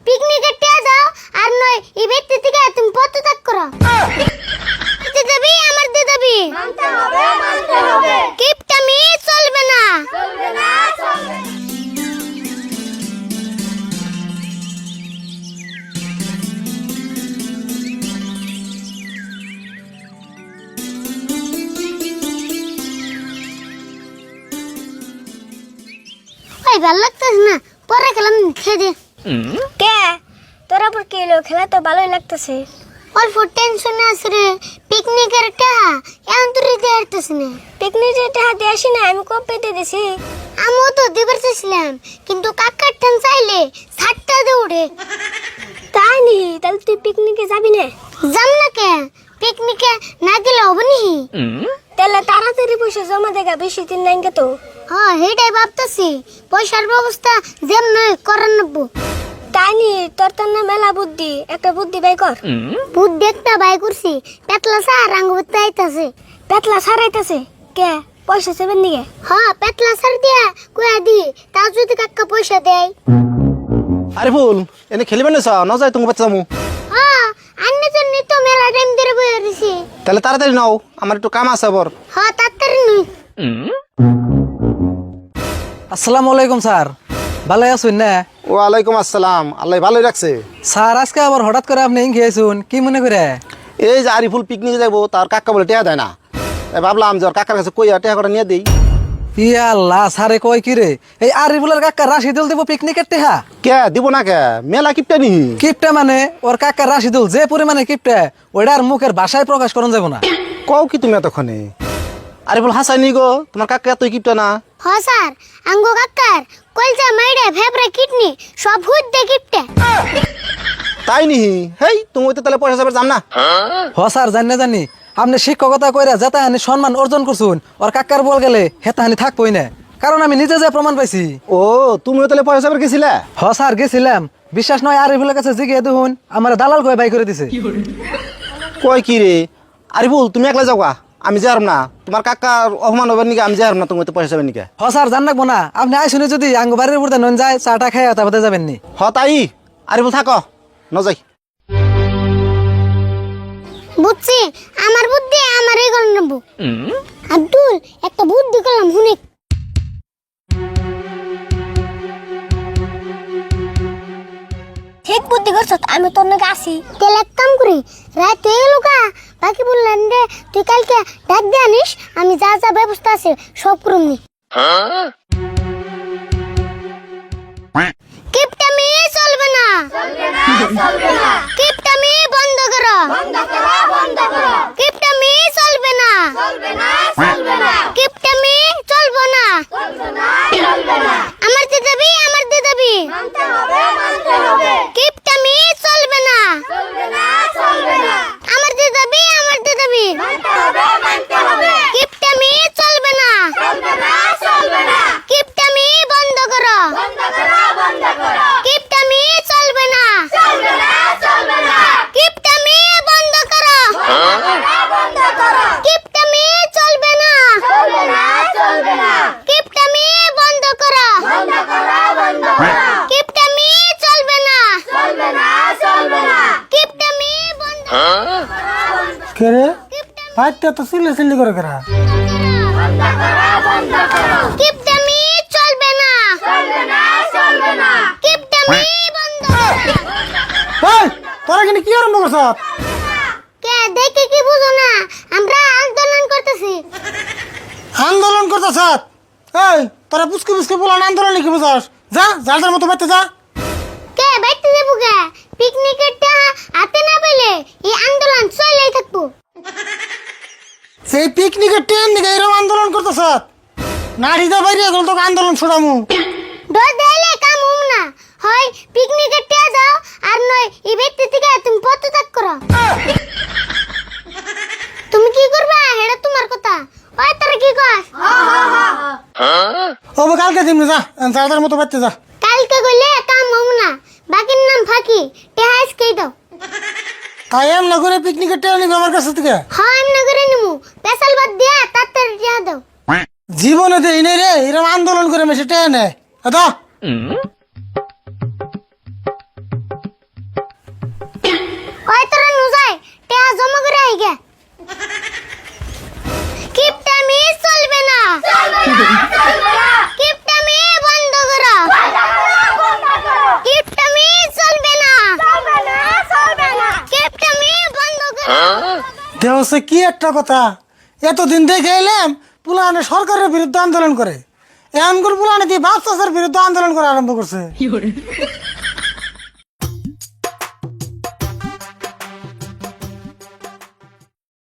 পিকনিকে টিয়া দাও আর নয় এই ব্যক্তি থেকে তুমি পদত্যাগ করো। দিতে দেবি আমার দিয়ে দেবি মানতে হবে কিপটামি চলবে না। ভালো লাগতেছে না, পরে খেলাম খেয়ে কে তোরা পর কে এলো? খেলা তো ভালোই লাগতেছে। অল্প টেনশনে আছে রে, পিকনিকের টাকা এখন তো দিতে পারতেছি না। পিকনিকের টাকা দিয়ে আসি না, আমি কবে দিয়ে দিছি। আমিও তো দিবার চাইছিলাম কিন্তু কাকার ঠান চাইলে ছাড়টা দৌড়ে। তাই নি? তাহলে তুই পিকনিকে যাবি না? যাম না কে, পিকনিকে না গেলে হবে নি? তাহলে তাড়াতাড়ি পয়সা জমা দেখা, বেশি দিন নাই তো। হ্যাঁ সেটাই ভাবতেছি, পয়সার ব্যবস্থা যেমন করার নেবো। তাই নি? তোর তো না মেলা বুদ্ধি, একটা বুদ্ধি বাই কর। বুদ্ধি একটা বাই করছি, পেতলা সার আঙ্গুরতে আইতাছে। পেতলা সারাইতেছে কে? পয়সা সেবেন নিয়ে? হ্যাঁ পেতলা সার দিয়া কুয়া দি, তা যদি কাকা পয়সা দেয়। আরে ফুল এনে খেলিবেন না যায় তোমার বাচ্চা যাবো। হ্যাঁ আন্নে জন্য তো মেলা টাইম ধরে বয়ে রয়েছি। তাহলে তাড়াতাড়ি নাও, আমার একটু কাম আছে আবার। হ্যাঁ তাড়াতাড়ি নই। আসসালামু আলাইকুম স্যার, ভালো আছেন না? ওয়ালাইকুম আসসালাম, আল্লাহ ভালোই রাখছে। স্যার আজকে আবার হঠাৎ করে আপনি খেয়েছুন, কি মনে করে? এই যে আরিফুল পিকনিকে যাবো, তার কাকা বলে টেয়া দেয় না, তাই ভাবলাম যে ওর কাকার কাছে কইয়া টেয়া করে নিয়ে দিই। ইয়া আল্লাহ, স্যারে কয় কি রে, এই আরিফুলের কাকা রাশিদুল দেব পিকনিকের টেহা? কে দিব না কে, মেলা কিপটা নি। কিপটা মানে ওর কাকা রাশিদুল যে পরিমাণে কিপটা, ওইটার মুখের ভাষায় প্রকাশ করন যাব না। কও কি তুমি এতক্ষণে? আরিফুল হাসাই নি গো, তোমার কাকা এতই কিপটা না। হ্যাঁ স্যার, আঙ্গো কাকার কলজা মাইড়ে ফেবরে কিডনি সব হুদ দে গিফটে। তাই নি? হেই তুমি তো তাহলে পয়সা যাবে যাম না। হ স্যার, জানি আপনি শিক্ষকতা কইরা যেতাহানি সম্মান অর্জন করছুন, ওর কাকার বল গেলে হেতাহানি থাকবই না, কারণ আমি নিজে যে প্রমাণ পাইছি। ও তুমিও তাহলে পয়সা যাবে গেছিলে? হ স্যার গেছিলাম, বিশ্বাস নয় আরিফুলের কাছে জিগিয়ে দেখুন, আমার দালাল কয়ে বাই করে দিছে। কয় কি রে? আরিফুল তুমি একলা যাওয়া, আমি যাম না। তোমার কাকার অপমান হবার নিকে আমি যাম না, তুমি তো পয়সা যাবে নিকে। হ স্যার জান রাখবো না, আপনি আইসুনি যদি আঙ্গ বাড়ির উপরে নন যায় চাটা খাই তারপরে যাবেন নি। হ তাই আরিফুল থাকো, ন যাই। বুঝছি, আমার বুদ্ধি আমারই করে নেবো। আব্দুল একটা বুদ্ধি করলাম শুনে। ঠিক বুদ্ধি করছ, আমি তোর নাকি আসি। তেল এক কাম করি, রাত হয়ে গেল কা, বাকি বললেন রে তুই কালকে ডাক দিয়ে আনিস, আমি যা যা ব্যবস্থা আছে সব করুন নি। কিপটামি চলবে না, কিপটামি বন্ধ করো, কিপটামি চলবে না, কিপটামি চলবে না। আমার দিয়ে দেবি কিপটামি চলবে না, আমার দিয়ে দেবি কিপটামি চলবে না, কিপটামি বন্ধ করো, কিপটামি চলবে না, কিপটামি বন্ধ করো, কিপটামি চলবে না, কিপটামি বন্ধ করো, কিপটামি চলবে না, কিপটামি বন্ধ। কে রে ভাইটা তো সিলে করে কেরা? কিপটামি চলবে না, কিপটামি বন্ধ। এই তোরা কিন্তু কি আরম্ভ করছ? কে দেখে কি বুঝো না, আমরা আন্দোলন করতেছি। আন্দোলন করতেছ? এই তোরা বুঝকে বলান আন্দোলন কি বুঝাস? যা যার মতো বাইতে যা। কে বাইতে দেবো কে? পিকনিকের টাকা হাতে না পেলে এই আন্দোলন চলেই থাকবো। সেই পিকনিকের ট্রেন দিকে এরকম আন্দোলন করতেছ? নারীদা বাইরে গেল তোকে আন্দোলন ছড়ামু। ডর দিলে কাম হম না, হয় পিকনিকের টাকা দাও আর নয় এই ব্যক্তি থেকে তুমি পদত্যাগ করো। তুমি কি করবা এটা তোমার কথা, ওই তোরা কি কস? ও কালকে দিমু, যা যার মতো বাইতে যা। কালকে গলে কাম হম না, বাকির নাম ফাঁকি, টাকা আজকেই দাও। তাই এম না করে পিকনিকের ট্রেন নিবি আমার কাছে থেকে? হ্যাঁ এমনি করে নিমু, পেশাল বাদ দিয়া তাড়াতাড়ি টাকা দাও। জীবনে দেই নাই রে এরকম আন্দোলন করে মেসে ট্রেন নেয়। দেহসে কি একটা কথা, এতদিন দেখে এলাম পুলানে সরকারের বিরুদ্ধে আন্দোলন করে, এমন করে পুলানে দিয়ে বাপ চাষের বিরুদ্ধে আন্দোলন করা আরম্ভ করছে।